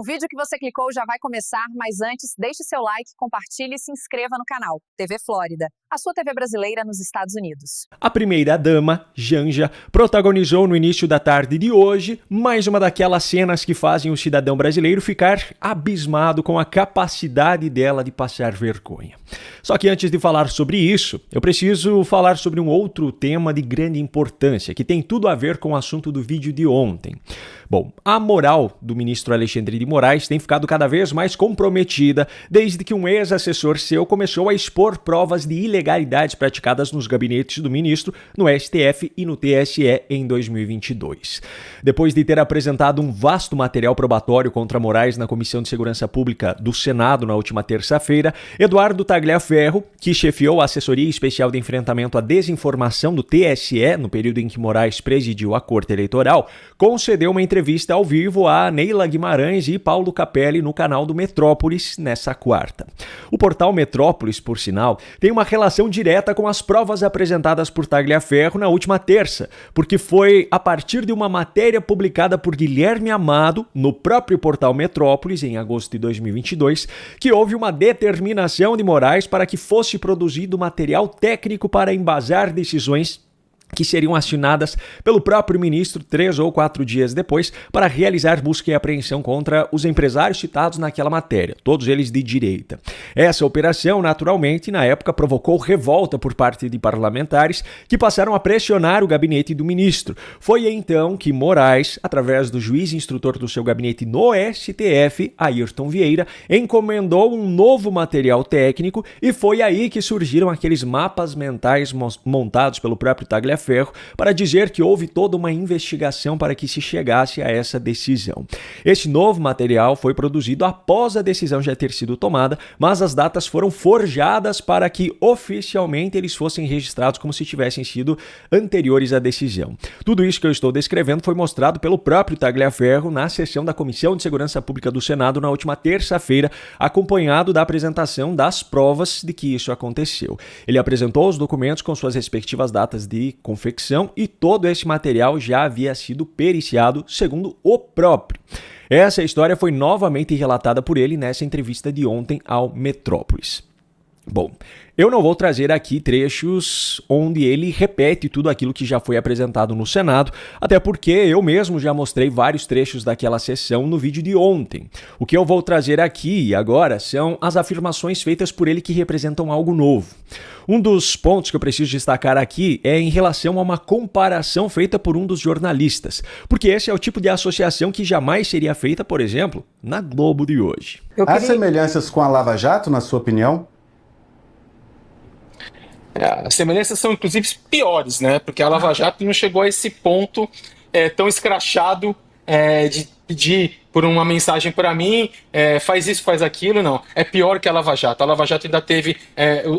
O vídeo que você clicou já vai começar, mas antes, deixe seu like, compartilhe e se inscreva no canal. TV Flórida, a sua TV brasileira nos Estados Unidos. A primeira-dama, Janja, protagonizou no início da tarde de hoje mais uma daquelas cenas que fazem o cidadão brasileiro ficar abismado com a capacidade dela de passar vergonha. Só que antes de falar sobre isso, eu preciso falar sobre um outro tema de grande importância, que tem tudo a ver com o assunto do vídeo de ontem. Bom, a moral do ministro Alexandre de Moraes tem ficado cada vez mais comprometida desde que um ex-assessor seu começou a expor provas de ilegalidades praticadas nos gabinetes do ministro, no STF e no TSE em 2022. Depois de ter apresentado um vasto material probatório contra Moraes na Comissão de Segurança Pública do Senado na última terça-feira, Eduardo Tagliaferro, que chefiou a Assessoria Especial de Enfrentamento à Desinformação do TSE no período em que Moraes presidiu a Corte Eleitoral, concedeu uma entrevista ao vivo a Neila Guimarães e Paulo Capelli no canal do Metrópolis nessa quarta. O portal Metrópolis, por sinal, tem uma relação direta com as provas apresentadas por Tagliaferro na última terça, porque foi a partir de uma matéria publicada por Guilherme Amado no próprio portal Metrópolis em agosto de 2022 que houve uma determinação de Moraes para que fosse produzido material técnico para embasar decisões que seriam assinadas pelo próprio ministro 3 ou 4 dias depois para realizar busca e apreensão contra os empresários citados naquela matéria, todos eles de direita. Essa operação, naturalmente, na época provocou revolta por parte de parlamentares que passaram a pressionar o gabinete do ministro. Foi então que Moraes, através do juiz instrutor do seu gabinete no STF, Ayrton Vieira, encomendou um novo material técnico e foi aí que surgiram aqueles mapas mentais montados pelo próprio Tagliaferro para dizer que houve toda uma investigação para que se chegasse a essa decisão. Esse novo material foi produzido após a decisão já ter sido tomada, mas as datas foram forjadas para que oficialmente eles fossem registrados como se tivessem sido anteriores à decisão. Tudo isso que eu estou descrevendo foi mostrado pelo próprio Tagliaferro na sessão da Comissão de Segurança Pública do Senado na última terça-feira, acompanhado da apresentação das provas de que isso aconteceu. Ele apresentou os documentos com suas respectivas datas de confecção e todo esse material já havia sido periciado, segundo o próprio. Essa história foi novamente relatada por ele nessa entrevista de ontem ao Metrópolis. Bom, eu não vou trazer aqui trechos onde ele repete tudo aquilo que já foi apresentado no Senado, até porque eu mesmo já mostrei vários trechos daquela sessão no vídeo de ontem. O que eu vou trazer aqui e agora são as afirmações feitas por ele que representam algo novo. Um dos pontos que eu preciso destacar aqui é em relação a uma comparação feita por um dos jornalistas, porque esse é o tipo de associação que jamais seria feita, por exemplo, na Globo de hoje. Há semelhanças com a Lava Jato, na sua opinião? As semelhanças são, inclusive, piores, né? Porque a Lava Jato não chegou a esse ponto tão escrachado de pedir por uma mensagem para mim, faz isso, faz aquilo, não. É pior que a Lava Jato. A Lava Jato ainda teve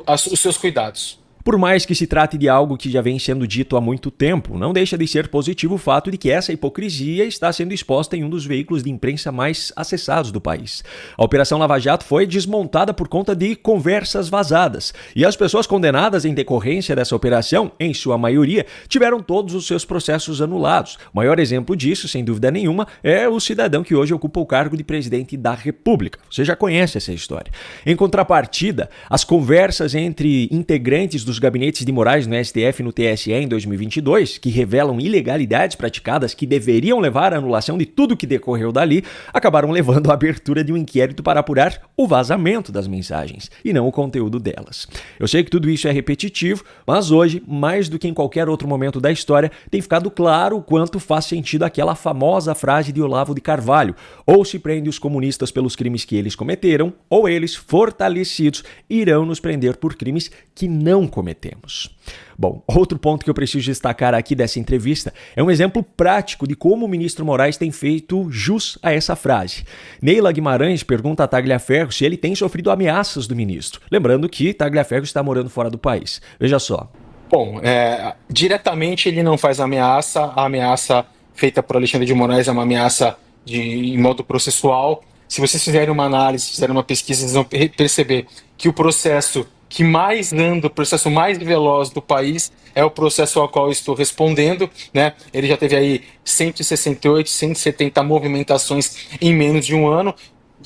os seus cuidados. Por mais que se trate de algo que já vem sendo dito há muito tempo, não deixa de ser positivo o fato de que essa hipocrisia está sendo exposta em um dos veículos de imprensa mais acessados do país. A Operação Lava Jato foi desmontada por conta de conversas vazadas, e as pessoas condenadas em decorrência dessa operação, em sua maioria, tiveram todos os seus processos anulados. O maior exemplo disso, sem dúvida nenhuma, é o cidadão que hoje ocupa o cargo de presidente da República. Você já conhece essa história. Em contrapartida, as conversas entre integrantes dos gabinetes de Moraes no STF e no TSE em 2022, que revelam ilegalidades praticadas que deveriam levar à anulação de tudo que decorreu dali, acabaram levando à abertura de um inquérito para apurar o vazamento das mensagens, e não o conteúdo delas. Eu sei que tudo isso é repetitivo, mas hoje, mais do que em qualquer outro momento da história, tem ficado claro o quanto faz sentido aquela famosa frase de Olavo de Carvalho: ou se prende os comunistas pelos crimes que eles cometeram, ou eles, fortalecidos, irão nos prender por crimes que não cometemos. Bom, outro ponto que eu preciso destacar aqui dessa entrevista é um exemplo prático de como o ministro Moraes tem feito jus a essa frase. Neila Guimarães pergunta a Tagliaferro se ele tem sofrido ameaças do ministro. Lembrando que Tagliaferro está morando fora do país. Veja só. Bom, diretamente ele não faz ameaça. A ameaça feita por Alexandre de Moraes é uma ameaça em modo processual. Se vocês fizerem uma análise, fizerem uma pesquisa, vocês vão perceber que o processo que mais anda, o processo mais veloz do país é o processo ao qual eu estou respondendo, né? Ele já teve aí 168, 170 movimentações em menos de um ano,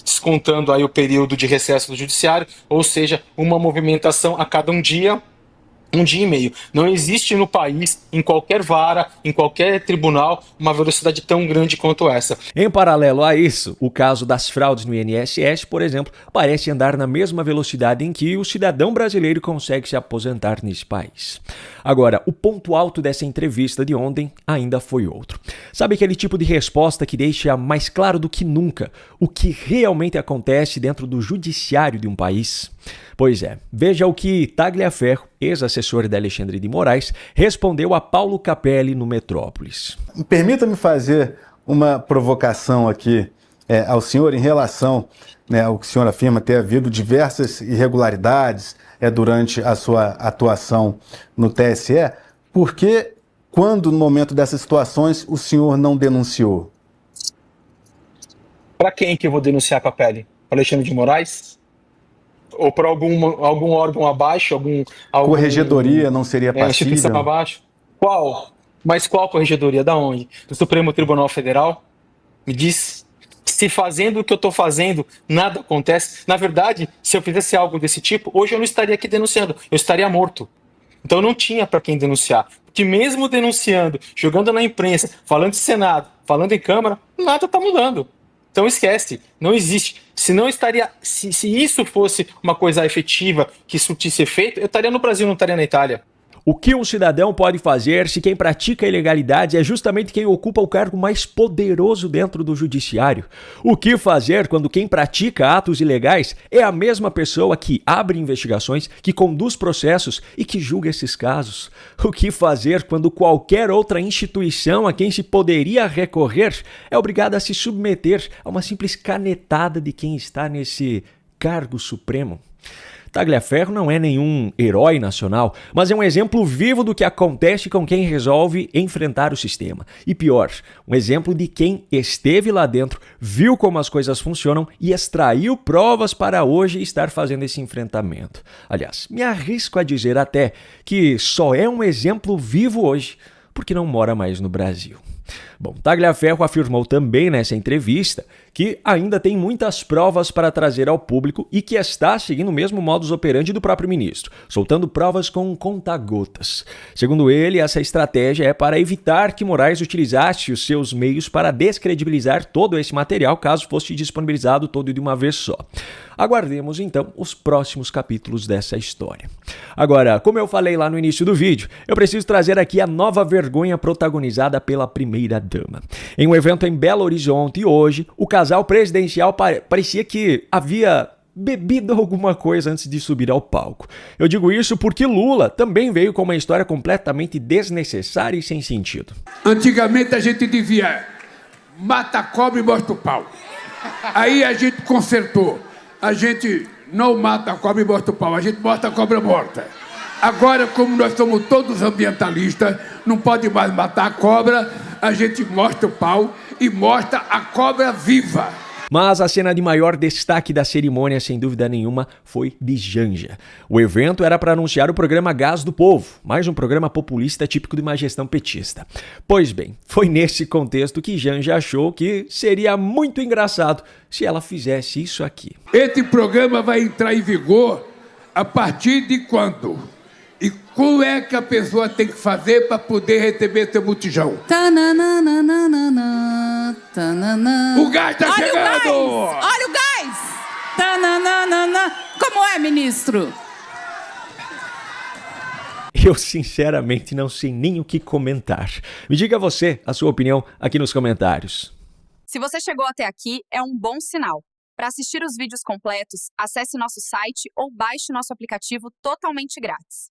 descontando aí o período de recesso do judiciário, ou seja, uma movimentação a cada um dia e meio. Não existe no país, em qualquer vara, em qualquer tribunal, uma velocidade tão grande quanto essa. Em paralelo a isso, o caso das fraudes no INSS, por exemplo, parece andar na mesma velocidade em que o cidadão brasileiro consegue se aposentar nesse país. Agora, o ponto alto dessa entrevista de ontem ainda foi outro. Sabe aquele tipo de resposta que deixa mais claro do que nunca o que realmente acontece dentro do judiciário de um país? Pois é, veja o que Tagliaferro, ex-assessor de Alexandre de Moraes, respondeu a Paulo Capelli no Metrópolis. Permita-me fazer uma provocação aqui ao senhor em relação ao que o senhor afirma ter havido diversas irregularidades durante a sua atuação no TSE. Por que, quando no momento dessas situações, o senhor não denunciou? Para quem que eu vou denunciar, Capelli? Para Alexandre de Moraes? Ou para algum órgão abaixo? Corregedoria não seria passível? Instituição abaixo? Qual? Mas qual corregedoria? Da onde? Do Supremo Tribunal Federal? Me diz. Se fazendo o que eu estou fazendo, nada acontece. Na verdade, se eu fizesse algo desse tipo, hoje eu não estaria aqui denunciando, eu estaria morto. Então não tinha para quem denunciar. Porque mesmo denunciando, jogando na imprensa, falando de Senado, falando em Câmara, nada está mudando. Então esquece, não existe. Se isso fosse uma coisa efetiva que surtisse efeito, eu estaria no Brasil, não estaria na Itália. O que um cidadão pode fazer se quem pratica a ilegalidade é justamente quem ocupa o cargo mais poderoso dentro do judiciário? O que fazer quando quem pratica atos ilegais é a mesma pessoa que abre investigações, que conduz processos e que julga esses casos? O que fazer quando qualquer outra instituição a quem se poderia recorrer é obrigada a se submeter a uma simples canetada de quem está nesse cargo supremo? Tagliaferro não é nenhum herói nacional, mas é um exemplo vivo do que acontece com quem resolve enfrentar o sistema. E pior, um exemplo de quem esteve lá dentro, viu como as coisas funcionam e extraiu provas para hoje estar fazendo esse enfrentamento. Aliás, me arrisco a dizer até que só é um exemplo vivo hoje, porque não mora mais no Brasil. Bom, Tagliaferro afirmou também nessa entrevista que ainda tem muitas provas para trazer ao público e que está seguindo o mesmo modus operandi do próprio ministro, soltando provas com conta-gotas. Segundo ele, essa estratégia é para evitar que Moraes utilizasse os seus meios para descredibilizar todo esse material caso fosse disponibilizado todo de uma vez só. Aguardemos então os próximos capítulos dessa história. Agora, como eu falei lá no início do vídeo, eu preciso trazer aqui a nova vergonha protagonizada pela primeira-dama. Em um evento em Belo Horizonte hoje, o casal presidencial parecia que havia bebido alguma coisa antes de subir ao palco. Eu digo isso porque Lula também veio com uma história completamente desnecessária e sem sentido. Antigamente a gente dizia, mata a cobra e mostra o pau. Aí a gente consertou. A gente não mata a cobra e mostra o pau, a gente mostra a cobra morta. Agora, como nós somos todos ambientalistas, não pode mais matar a cobra, a gente mostra o pau e mostra a cobra viva. Mas a cena de maior destaque da cerimônia, sem dúvida nenhuma, foi de Janja. O evento era para anunciar o programa Gás do Povo, mais um programa populista típico de uma gestão petista. Pois bem, foi nesse contexto que Janja achou que seria muito engraçado se ela fizesse isso aqui. Esse programa vai entrar em vigor a partir de quando? E como é que a pessoa tem que fazer para poder receber seu botijão? O gás está chegando! Olha o gás! Tananana. Como é, ministro? Eu sinceramente não sei nem o que comentar. Me diga você a sua opinião aqui nos comentários. Se você chegou até aqui, é um bom sinal. Para assistir os vídeos completos, acesse nosso site ou baixe nosso aplicativo totalmente grátis.